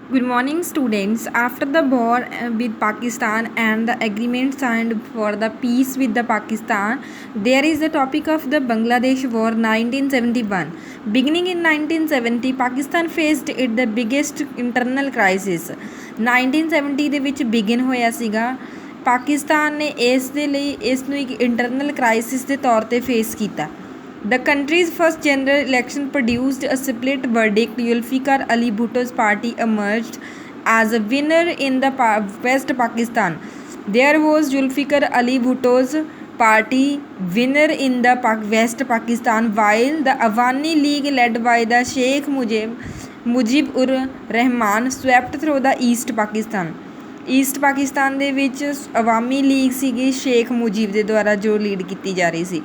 Good morning, students. After the war with Pakistan and the agreement signed for the peace with the Pakistan, there is the topic of the Bangladesh War 1971. Beginning in 1970, Pakistan faced it the biggest internal crisis. 1970 ਦੇ ਵਿੱਚ begin ਹੋਇਆ ਸੀਗਾ। ਪਾਕਿਸਤਾਨ ਨੇ ਇਸ ਦੇ ਲਈ ਇਸ ਨੂੰ ਇੱਕ ਇੰਟਰਨਲ ਕ੍ਰਾਈਸਿਸ ਦੇ ਤੌਰ ਤੇ ਫੇਸ ਕੀਤਾ। The country's first general election produced a split verdict. Zulfikar Ali Bhutto's party emerged as a winner in the West Pakistan. There was Zulfikar Ali Bhutto's party winner in the West Pakistan, while the Awami League led by the Sheikh Mujib-ur-Rahman swept through the East Pakistan. East Pakistan ਦੇ ਵਿੱਚ ਅਵਾਮੀ league ਸੀਗੀ ਸ਼ੇਖ ਮੁਜੀਬ ਦੇ ਦੁਆਰਾ ਜੋ lead ਕੀਤੀ ਜਾ ਰਹੀ ਸੀ।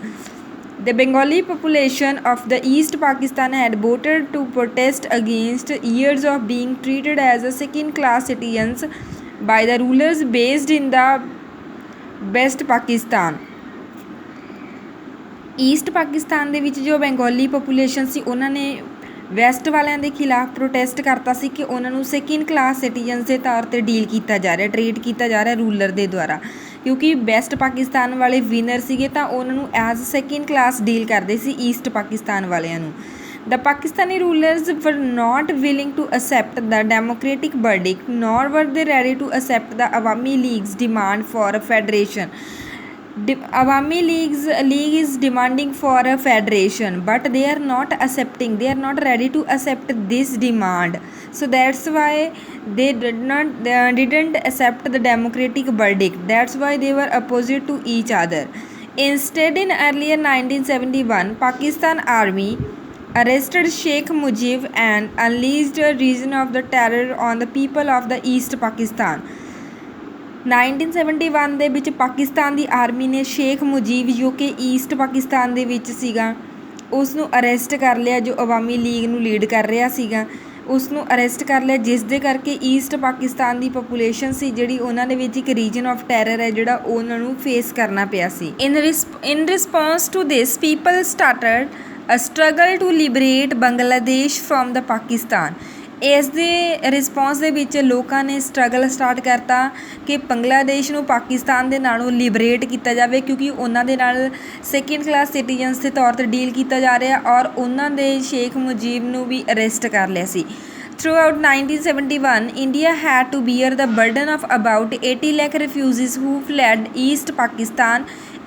The Bengali population of the East Pakistan had voted to protest against years of being treated as a second-class citizens by the rulers based in the West Pakistan. East Pakistan ਦੇ ਵਿੱਚ ਜੋ ਬੰਗਾਲੀ ਪੋਪੂਲੇਸ਼ਨ ਸੀ ਉਹਨਾਂ ਨੇ West ਵਾਲਿਆਂ ਦੇ ਖਿਲਾਫ protest ਕਰਤਾ ਸੀ ਕਿ ਉਹਨਾਂ ਨੂੰ ਸੈਕਿੰਡ ਕਲਾਸ ਸਿਟੀਜ਼ਨਸ ਦੇ ਤੌਰ 'ਤੇ ਡੀਲ ਕੀਤਾ ਜਾ ਰਿਹਾ, ਟਰੀਟ ਕੀਤਾ ਜਾ ਰਿਹਾ ਰੂਲਰ ਦੇ ਦੁਆਰਾ, ਕਿਉਂਕਿ ਵੈਸਟ ਪਾਕਿਸਤਾਨ ਵਾਲੇ ਵਿਨਰ ਸੀਗੇ ਤਾਂ ਉਹਨਾਂ ਨੂੰ ਐਜ਼ ਸੈਕਿੰਡ ਕਲਾਸ ਡੀਲ ਕਰਦੇ ਸੀ ਈਸਟ ਪਾਕਿਸਤਾਨ ਵਾਲਿਆਂ ਨੂੰ। The Pakistani rulers were not willing to accept the democratic verdict, nor were they ready to accept the Awami League's demand for a federation. Awami League is demanding for a federation, but they are not accepting. They are not ready to accept this demand. So that's why they didn't accept the democratic verdict. That's why they were opposite to each other. Instead, in earlier 1971, Pakistan Army arrested Sheikh Mujib and unleashed a region of the terror on the people of the East Pakistan. 1971 ਦੇ ਵਿੱਚ ਪਾਕਿਸਤਾਨ ਦੀ army ਨੇ ਸ਼ੇਖ ਮੁਜੀਬ ਜੋ ਕਿ East Pakistan ਦੇ ਵਿੱਚ ਸੀਗਾ ਉਸ ਨੂੰ ਅਰੈਸਟ ਕਰ ਲਿਆ, ਜੋ ਅਵਾਮੀ ਲੀਗ ਨੂੰ ਲੀਡ ਕਰ ਰਿਹਾ ਸੀਗਾ ਉਸ ਨੂੰ ਅਰੈਸਟ ਕਰ ਲਿਆ, ਜਿਸ ਦੇ ਕਰਕੇ ਈਸਟ ਪਾਕਿਸਤਾਨ ਦੀ ਪੋਪੂਲੇਸ਼ਨ ਸੀ ਜਿਹੜੀ ਉਹਨਾਂ ਦੇ ਵਿੱਚ ਇੱਕ ਰੀਜਨ ਆਫ ਟੈਰਰ ਹੈ ਜਿਹੜਾ ਉਹਨਾਂ ਨੂੰ ਫੇਸ ਕਰਨਾ ਪਿਆ ਸੀ। In response to this people started a struggle to liberate Bangladesh from the Pakistan. ਇਸ ਦੇ ਰਿਸਪੌਂਸ ਦੇ ਵਿੱਚ ਲੋਕਾਂ ਨੇ ਸਟਰਗਲ ਸਟਾਰਟ ਕਰਤਾ ਕਿ ਬੰਗਲਾਦੇਸ਼ ਨੂੰ ਪਾਕਿਸਤਾਨ ਦੇ ਨਾਲੋਂ ਲਿਬਰੇਟ ਕੀਤਾ ਜਾਵੇ, ਕਿਉਂਕਿ ਉਹਨਾਂ ਦੇ ਨਾਲ ਸੈਕਿੰਡ ਕਲਾਸ ਸਿਟੀਜ਼ਨਸ ਦੇ ਤੌਰ 'ਤੇ ਡੀਲ ਕੀਤਾ ਜਾ ਰਿਹਾ ਔਰ ਉਹਨਾਂ ਦੇ ਸ਼ੇਖ ਮੁਜੀਬ ਨੂੰ ਵੀ ਅਰੈਸਟ ਕਰ ਲਿਆ ਸੀ। Throughout 1971, India had to bear the burden of about 80 lakh refugees who fled East Pakistan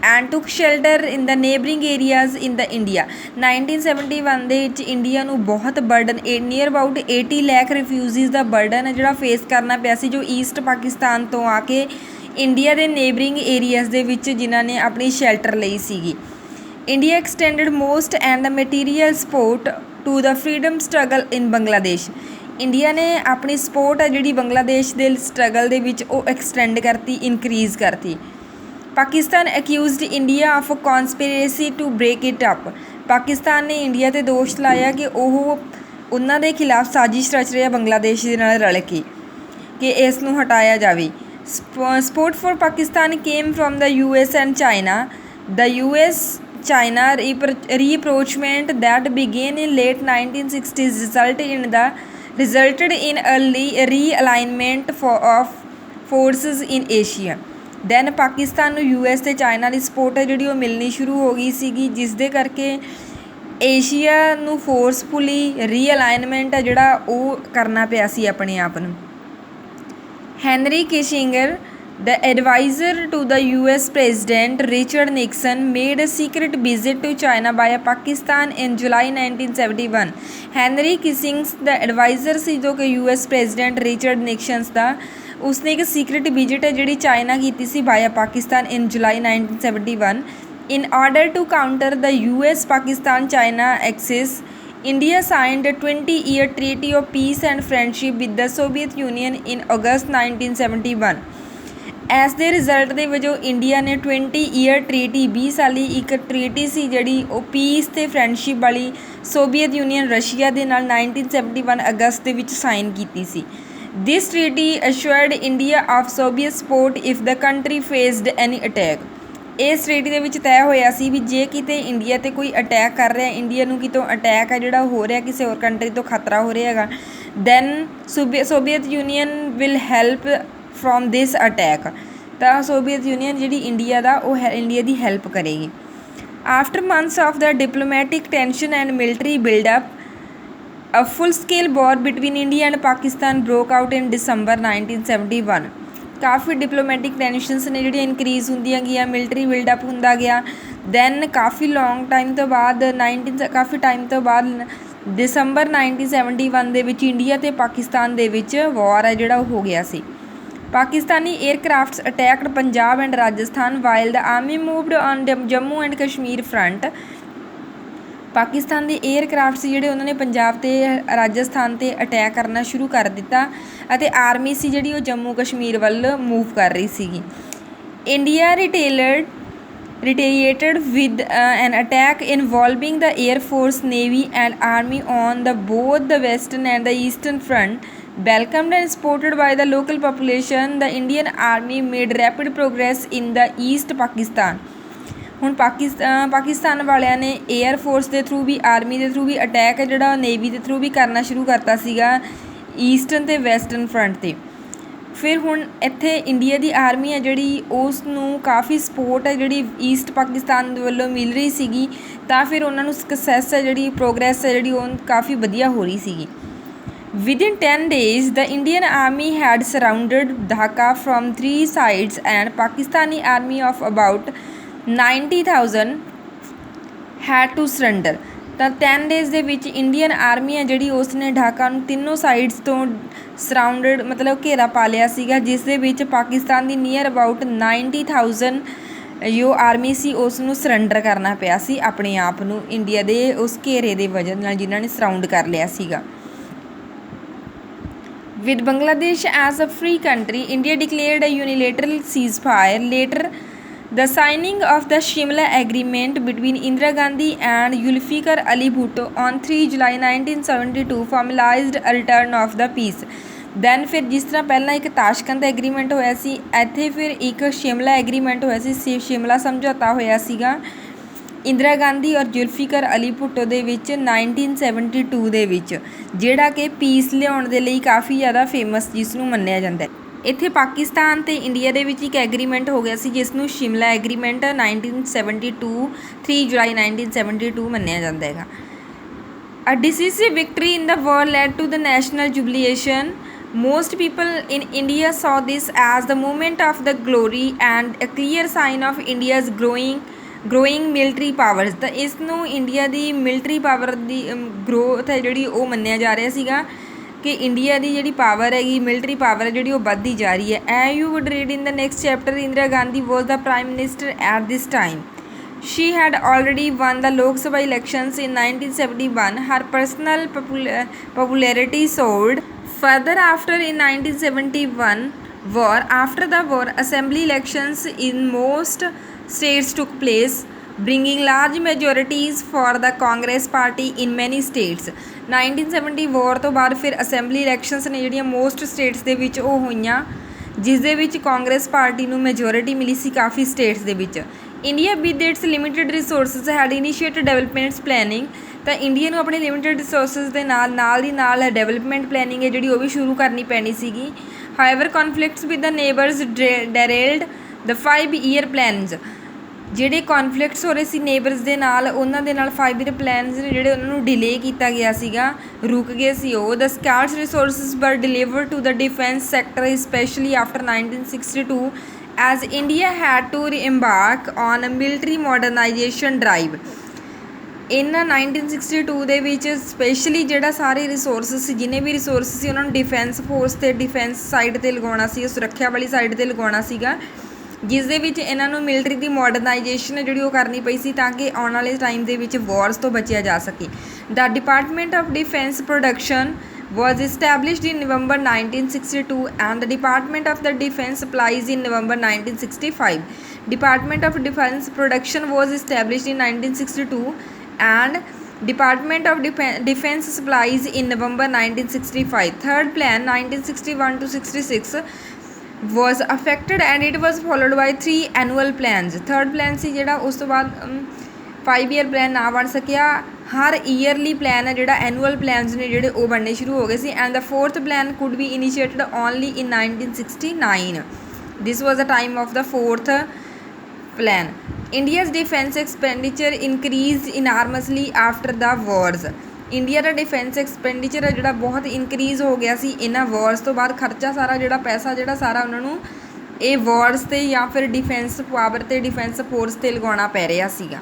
and took shelter in the neighboring areas in the India. 1971 ਦੇ ਵਿੱਚ ਇੰਡੀਆ ਨੂੰ ਬਹੁਤ burden near about 80 lakh refugees ਦਾ burden ਹੈ ਜਿਹੜਾ face ਕਰਨਾ ਪਿਆ ਸੀ, ਜੋ ਈਸਟ ਪਾਕਿਸਤਾਨ ਤੋਂ ਆ ਕੇ ਇੰਡੀਆ ਦੇ ਨੇਬਰਿੰਗ ਏਰੀਆਜ਼ ਦੇ ਵਿੱਚ ਜਿਨ੍ਹਾਂ ਨੇ ਆਪਣੀ ਸ਼ੈਲਟਰ ਲਈ ਸੀਗੀ। India extended most and the material support to the freedom struggle in Bangladesh. India ਨੇ ਆਪਣੀ ਸਪੋਰਟ ਹੈ ਜਿਹੜੀ ਬੰਗਲਾਦੇਸ਼ ਦੇ ਸਟਰਗਲ ਦੇ ਵਿੱਚ ਉਹ ਐਕਸਟੈਂਡ ਕਰਤੀ, ਇਨਕਰੀਜ਼ ਕਰਤੀ। Pakistan accused India of a conspiracy to break it up. Pakistan ਨੇ ਇੰਡੀਆ 'ਤੇ ਦੋਸ਼ ਲਾਇਆ ਕਿ ਉਹ ਉਹਨਾਂ ਦੇ ਖਿਲਾਫ ਸਾਜ਼ਿਸ਼ ਰਚ ਰਿਹਾ ਬੰਗਲਾਦੇਸ਼ ਦੇ ਨਾਲ ਰਲ ਕੇ ਕਿ ਇਸ ਨੂੰ ਹਟਾਇਆ ਜਾਵੇ। Support for Pakistan came from the US and China. The US-China rapprochement that began in late 1960s resulted in early realignment of forces in Asia. Then Pakistan ਨੂੰ US ਅਤੇ ਚਾਈਨਾ ਦੀ ਸਪੋਰਟ ਹੈ ਜਿਹੜੀ ਉਹ ਮਿਲਣੀ ਸ਼ੁਰੂ ਹੋ ਗਈ ਸੀਗੀ, ਜਿਸ ਦੇ ਕਰਕੇ ਏਸ਼ੀਆ ਨੂੰ ਫੋਰਸਫੁਲੀ ਰੀਅਲਾਈਨਮੈਂਟ ਹੈ ਜਿਹੜਾ ਉਹ ਕਰਨਾ ਪਿਆ ਸੀ ਆਪਣੇ ਆਪ ਨੂੰ। Henry Kissinger, the advisor to the US President Richard Nixon, made a secret visit to China via Pakistan in July 1971. Henry Kissinger ਦਾ ਐਡਵਾਈਜ਼ਰ ਸੀ ਜੋ ਕਿ US ਪ੍ਰੈਜ਼ੀਡੈਂਟ ਰਿਚਰਡ ਨਿਕਸਨ ਦਾ, ਉਸਨੇ ਇੱਕ ਸੀਕਰਟ ਵਿਜ਼ਿਟ ਹੈ ਜਿਹੜੀ ਚਾਈਨਾ ਕੀਤੀ ਸੀ via Pakistan in July 1971। In order to counter the US Pakistan China axis, India signed a 20-year treaty of peace and friendship with the Soviet Union in August 1971. ਇਸ ਦੇ result ਦੇ ਵਜੋਂ ਇੰਡੀਆ ਨੇ 20-year treaty 20 ਸਾਲੀ ਇੱਕ ਟਰੀਟੀ ਸੀ ਜਿਹੜੀ ਉਹ ਪੀਸ ਅਤੇ ਫਰੈਂਡਸ਼ਿਪ ਵਾਲੀ ਸੋਵੀਅਤ ਯੂਨੀਅਨ ਰਸ਼ੀਆ ਦੇ ਨਾਲ 1971 ਅਗਸਤ ਦੇ ਵਿੱਚ ਸਾਈਨ ਕੀਤੀ ਸੀ। This treaty assured India of Soviet support if the country faced any attack. ਇਸ ਟ੍ਰੀਟੀ ਦੇ ਵਿੱਚ ਤੈਅ ਹੋਇਆ ਸੀ ਵੀ ਜੇ ਕਿਤੇ ਇੰਡੀਆ 'ਤੇ ਕੋਈ ਅਟੈਕ ਕਰ ਰਿਹਾ, ਇੰਡੀਆ ਨੂੰ ਕਿਤੋਂ ਅਟੈਕ ਹੈ ਜਿਹੜਾ ਹੋ ਰਿਹਾ, ਕਿਸੇ ਹੋਰ ਕੰਟਰੀ ਤੋਂ ਖਤਰਾ ਹੋ ਰਿਹਾ ਹੈਗਾ, then Soviet Union will help from this attack. ਤਾਂ ਸੋਵੀਅਤ ਯੂਨੀਅਨ ਜਿਹੜੀ ਇੰਡੀਆ ਦਾ ਉਹ ਇੰਡੀਆ ਦੀ ਹੈਲਪ ਕਰੇਗੀ। After months of the diplomatic tension and military buildup, a full-scale war between India and Pakistan broke out in December 1971। Coffee diplomatic tensions ਨੇ ਜਿਹੜੀਆਂ increase ਹੁੰਦੀਆਂ ਗਈਆਂ, ਮਿਲਟਰੀ ਬਿਲਡਅਪ ਹੁੰਦਾ ਗਿਆ। ਦੈਨ ਕਾਫੀ ਲੌਂਗ ਟਾਈਮ ਤੋਂ ਬਾਅਦ ਕਾਫੀ ਟਾਈਮ ਤੋਂ ਬਾਅਦ ਦਸੰਬਰ 1971 ਦੇ ਵਿੱਚ ਇੰਡੀਆ ਅਤੇ ਪਾਕਿਸਤਾਨ ਦੇ ਵਿੱਚ ਵਾਰ ਹੈ ਜਿਹੜਾ ਉਹ ਹੋ ਗਿਆ ਸੀ। Pakistani aircrafts attacked Punjab and Rajasthan while the army moved on Jammu and Kashmir front. Pakistan ਦੇ ਏਅਰਕ੍ਰਾਫਟ ਸੀ ਜਿਹੜੇ ਉਹਨਾਂ ਨੇ ਪੰਜਾਬ ਅਤੇ ਰਾਜਸਥਾਨ 'ਤੇ ਅਟੈਕ ਕਰਨਾ ਸ਼ੁਰੂ ਕਰ ਦਿੱਤਾ ਅਤੇ ਆਰਮੀ ਸੀ ਜਿਹੜੀ ਉਹ ਜੰਮੂ ਕਸ਼ਮੀਰ ਵੱਲ ਮੂਵ ਕਰ ਰਹੀ ਸੀਗੀ। India retaliated with an attack involving the Air Force, Navy and Army on both the western and the eastern front. Welcomed and supported by the local population, the Indian Army made rapid progress in the East Pakistan। ਹੁਣ ਪਾਕਿਸਤਾਨ ਵਾਲਿਆਂ ਨੇ air force ਦੇ through ਵੀ, army ਦੇ through ਵੀ attack ਹੈ ਜਿਹੜਾ navy ਦੇ through ਵੀ ਕਰਨਾ ਸ਼ੁਰੂ ਕਰਤਾ ਸੀਗਾ ਈਸਟਰਨ ਅਤੇ ਵੈਸਟਰਨ ਫਰੰਟ 'ਤੇ। ਫਿਰ ਹੁਣ ਇੱਥੇ ਇੰਡੀਆ ਦੀ ਆਰਮੀ ਹੈ ਜਿਹੜੀ ਉਸ ਨੂੰ ਕਾਫੀ ਸਪੋਰਟ ਹੈ ਜਿਹੜੀ ਈਸਟ ਪਾਕਿਸਤਾਨ ਦੇ ਵੱਲੋਂ ਮਿਲ ਰਹੀ ਸੀਗੀ, ਤਾਂ ਫਿਰ ਉਹਨਾਂ ਨੂੰ ਸਕਸੈਸ ਹੈ ਜਿਹੜੀ, ਪ੍ਰੋਗਰੈਸ ਹੈ ਜਿਹੜੀ ਉਹ ਕਾਫੀ ਵਧੀਆ ਹੋ ਰਹੀ ਸੀਗੀ। Within 10 days, the Indian Army had surrounded Dhaka from 3 sides and Pakistani army of about 90,000 had to surrender। ਤਾਂ 10 days ਦੇ ਵਿੱਚ ਇੰਡੀਅਨ ਆਰਮੀ ਹੈ ਜਿਹੜੀ ਉਸ ਨੇ ਢਾਕਾ ਨੂੰ ਤਿੰਨੋਂ ਸਾਈਡਸ ਤੋਂ ਸਰਾਊਂਡਡ ਮਤਲਬ ਘੇਰਾ ਪਾ ਲਿਆ ਸੀਗਾ, ਜਿਸ ਦੇ ਵਿੱਚ ਪਾਕਿਸਤਾਨ ਦੀ ਨੀਅਰ ਅਬਾਊਟ 90,000 ਜੋ ਆਰਮੀ ਸੀ ਉਸ ਨੂੰ ਸਰੈਂਡਰ ਕਰਨਾ ਪਿਆ ਸੀ ਆਪਣੇ ਆਪ ਨੂੰ ਇੰਡੀਆ ਦੇ ਉਸ ਘੇਰੇ ਦੇ ਵਜ੍ਹਾ ਨਾਲ ਜਿਨ੍ਹਾਂ ਨੇ ਸਰਾਊਂਡ ਕਰ ਲਿਆ ਸੀਗਾ। With Bangladesh as a free country, India declared a unilateral ceasefire. Later, the signing of the Shimla Agreement between Indira Gandhi and Zulfikar Ali Bhutto on 3 July 1972 formalized a return of the peace। Then ਫਿਰ ਜਿਸ ਤਰ੍ਹਾਂ ਪਹਿਲਾਂ ਇੱਕ Tashkent agreement ਹੋਇਆ ਸੀ, ਇੱਥੇ ਫਿਰ ਇੱਕ Shimla agreement ਹੋਇਆ ਸੀ, ਸ਼ਿਮਲਾ ਸਮਝੌਤਾ ਹੋਇਆ ਸੀਗਾ ਇੰਦਰਾ ਗਾਂਧੀ ਔਰ ਜ਼ੁਲਫੀਕਰ ਅਲੀ ਭੁੱਟੋ ਦੇ ਵਿੱਚ 1972 ਦੇ ਵਿੱਚ, ਜਿਹੜਾ ਕਿ ਪੀਸ ਲਿਆਉਣ ਦੇ ਲਈ ਕਾਫੀ ਜ਼ਿਆਦਾ ਫੇਮਸ ਜਿਸ ਨੂੰ ਮੰਨਿਆ ਜਾਂਦਾ ਹੈ। ਇੱਥੇ ਪਾਕਿਸਤਾਨ ਅਤੇ ਇੰਡੀਆ ਦੇ ਵਿੱਚ ਇੱਕ ਐਗਰੀਮੈਂਟ ਹੋ ਗਿਆ ਸੀ ਜਿਸ ਨੂੰ ਸ਼ਿਮਲਾ ਐਗਰੀਮੈਂਟ 1972 3 ਜੁਲਾਈ 1972 ਮੰਨਿਆ ਜਾਂਦਾ ਹੈਗਾ। A decisive victory in the war led to the national jubilation. Most people in India saw this as the moment of the glory and a clear sign of India's growing military powers। ਤਾਂ ਇਸ ਨੂੰ India ਦੀ military power ਦੀ growth ਹੈ ਜਿਹੜੀ ਉਹ ਮੰਨਿਆ ਜਾ ਰਿਹਾ ਸੀਗਾ ਕਿ ਇੰਡੀਆ ਦੀ ਜਿਹੜੀ ਪਾਵਰ ਹੈਗੀ, ਮਿਲਟਰੀ ਪਾਵਰ ਹੈ ਜਿਹੜੀ ਉਹ ਵੱਧਦੀ ਜਾ ਰਹੀ ਹੈ। As you would read in the next chapter, Indira Gandhi was the prime minister at this time. She had already won the Lok Sabha elections in 1971. Her personal popularity soared further after in 1971 war. After the war, assembly elections in most states took place, bringing large majorities for the Congress party in many states। 1970 war ਤੋਂ ਬਾਅਦ ਫਿਰ assembly elections ਨੇ ਜਿਹੜੀਆਂ most status ਦੇ ਵਿੱਚ ਉਹ ਹੋਈਆਂ, ਜਿਸ ਦੇ ਵਿੱਚ ਕਾਂਗਰਸ ਪਾਰਟੀ ਨੂੰ ਮੈਜੋਰਿਟੀ ਮਿਲੀ ਸੀ ਕਾਫੀ ਸਟੇਟਸ ਦੇ ਵਿੱਚ। India with its limited resources had initiated developments planning. ਤਾਂ ਇੰਡੀਆ ਨੂੰ ਆਪਣੇ ਲਿਮਿਟਿਡ ਰਿਸੋਰਸਿਸ ਦੇ ਨਾਲ ਦੀ ਨਾਲ ਡਿਵੈਲਪਮੈਂਟ ਪਲੈਨਿੰਗ ਹੈ ਜਿਹੜੀ ਉਹ ਵੀ ਸ਼ੁਰੂ ਕਰਨੀ ਪੈਣੀ ਸੀਗੀ। However conflicts with the neighbours derailed the 5-year plans. ਜਿਹੜੇ ਕੌਨਫਲਿਕਟਸ ਹੋ ਰਹੇ ਸੀ ਨੇਬਰਸ ਦੇ ਨਾਲ, ਉਹਨਾਂ ਦੇ ਨਾਲ 5-year ਪਲੈਨਸ ਨੇ ਜਿਹੜੇ ਉਹਨਾਂ ਨੂੰ ਡਿਲੇ ਕੀਤਾ ਗਿਆ ਸੀਗਾ, ਰੁਕ ਗਏ ਸੀ ਉਹ। The scarce resources were delivered to the defence sector specially after 1962 as India had to embark on a military modernization drive। ਇਹਨਾਂ 1962 ਦੇ ਵਿੱਚ ਸਪੈਸ਼ਲੀ ਜਿਹੜਾ ਸਾਰੇ ਰਿਸੋਰਸਿਸ ਸੀ, ਜਿੰਨੇ ਵੀ ਰਿਸੋਰਸਿਸ ਸੀ ਉਹਨਾਂ ਨੂੰ ਡਿਫੈਂਸ ਫੋਰਸ ਅਤੇ ਡਿਫੈਂਸ ਸਾਈਡ 'ਤੇ ਲਗਾਉਣਾ ਸੀ, ਸੁਰੱਖਿਆ ਵਾਲੀ ਸਾਈਡ 'ਤੇ ਲਗਾਉਣਾ ਸੀਗਾ, ਜਿਸ ਦੇ ਵਿੱਚ ਇਹਨਾਂ ਨੂੰ ਮਿਲਟਰੀ ਦੀ ਮਾਡਰਨਾਈਜੇਸ਼ਨ ਜਿਹੜੀ ਉਹ ਕਰਨੀ ਪਈ ਸੀ ਤਾਂ ਕਿ ਆਉਣ ਵਾਲੇ ਟਾਈਮ ਦੇ ਵਿੱਚ ਵਾਰਸ ਤੋਂ ਬਚਿਆ ਜਾ ਸਕੇ। The department of defence production was established in November 1962 and the Department of the Defense Supplies in November 1965। Department of Defense Production was established in 1962 and Department of Defense Supplies in November 1965। Third plan 1961 to 66 was affected and it was followed by 3 annual plans। Third plan ਸੀ ਜਿਹੜਾ ਉਸ ਤੋਂ ਬਾਅਦ 5 year plan ਨਾ ਬਣ ਸਕਿਆ, ਹਰ yearly plan ਹੈ ਜਿਹੜਾ ਐਨੂਅਲ ਪਲਾਨਸ ਨੇ ਜਿਹੜੇ ਉਹ ਬਣਨੇ ਸ਼ੁਰੂ ਹੋ ਗਏ ਸੀ। And the fourth plan could be initiated only in 1969। This was the time of the fourth plan। India's defense expenditure increased enormously after the wars। India ਦਾ ਡਿਫੈਂਸ ਐਕਸਪੈਂਡੀਚਰ ਹੈ ਜਿਹੜਾ ਬਹੁਤ ਇਨਕਰੀਜ਼ ਹੋ ਗਿਆ ਸੀ ਇਹਨਾਂ ਵਾਰਸ ਤੋਂ ਬਾਅਦ। ਖਰਚਾ ਸਾਰਾ ਜਿਹੜਾ ਪੈਸਾ ਜਿਹੜਾ ਸਾਰਾ ਉਹਨਾਂ ਨੂੰ ਇਹ ਵਾਰਸ 'ਤੇ ਜਾਂ ਫਿਰ ਡਿਫੈਂਸ ਪਾਵਰ 'ਤੇ ਡਿਫੈਂਸ ਫੋਰਸ 'ਤੇ ਲਗਾਉਣਾ ਪੈ ਰਿਹਾ ਸੀਗਾ।